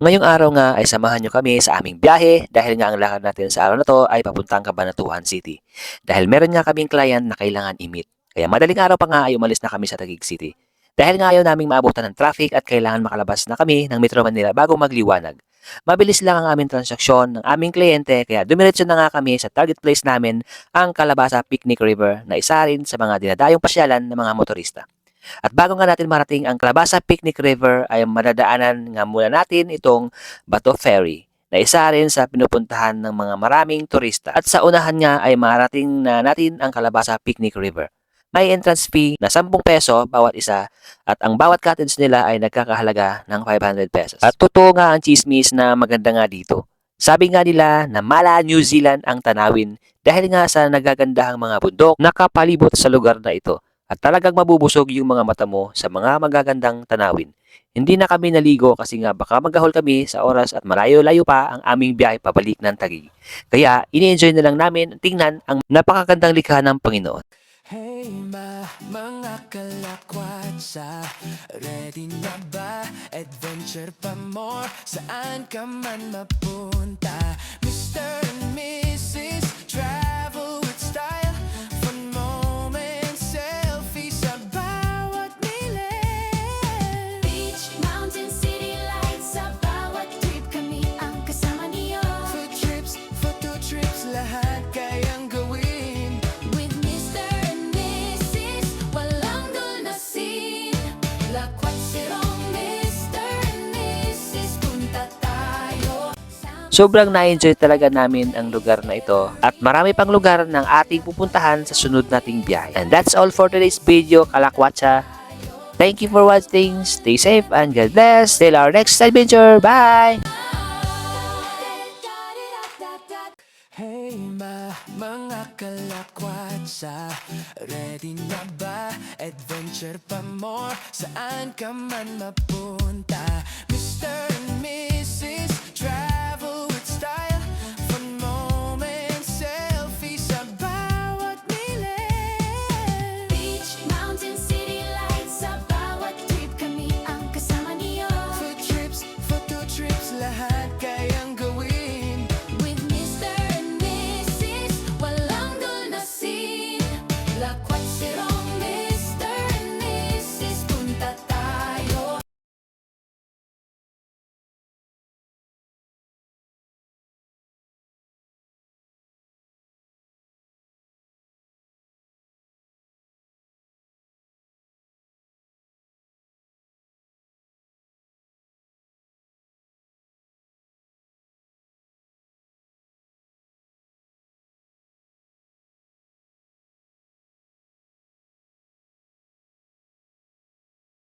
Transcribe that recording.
Ngayong araw nga ay samahan nyo kami sa aming biyahe dahil nga ang lakad natin sa araw na to ay papuntang Cabanatuan City. Dahil meron nga kaming client na kailangan i-meet. Kaya madaling araw pa nga ay umalis na kami sa Taguig City. Dahil nga ayaw naming maabutan ng traffic at kailangan makalabas na kami ng Metro Manila bago magliwanag. Mabilis lang ang aming transaksyon ng aming kliyente kaya dumiretso na nga kami sa target place namin, ang Calabasa Picnic River, na isa rin sa mga dinadayong pasyalan ng mga motorista. At bago nga natin marating ang Calabasa Picnic River ay madadaanan nga muna natin itong Bato Ferry, na isa rin sa pinupuntahan ng mga maraming turista. At sa unahan nga ay marating na natin ang Calabasa Picnic River. May entrance fee na 10 peso bawat isa at ang bawat cottage nila ay nagkakahalaga ng 500 pesos. At totoo nga ang chismis na maganda nga dito. Sabi nga nila na mala New Zealand ang tanawin dahil nga sa nagagandahang mga bundok na kapalibot sa lugar na ito. At talagang mabubusog yung mga mata mo sa mga magagandang tanawin. Hindi na kami naligo kasi nga baka magahol kami sa oras at malayo-layo pa ang aming biyahe pabalik ng Taguig. Kaya ini-enjoy na lang namin tingnan ang napakagandang likha ng Panginoon. Hey mga kalakwatsa, ready na ba? Adventure pa more, saan ka man mapunta? Mr. and Mrs. Travel with style, fun moments, selfies sa bawat nilim. Beach, mountain, city lights, sa bawat trip kami ang kasama niyo. Food trips, photo trips, lahat kayang gawin. With Mr. and Mrs. Walang lunasin. Lakwatserong Mr. and Mrs. Punta tayo. Sobrang na-enjoy talaga namin ang lugar na ito at marami pang lugar ng ating pupuntahan sa sunod nating biyahe. And that's all for today's video, Kalakwatsa. Thank you for watching. Stay safe and God bless. Till our next adventure. Bye! Hey mga kalakwatsa, ready na ba? Adventure pa more, saan ka man mapunta?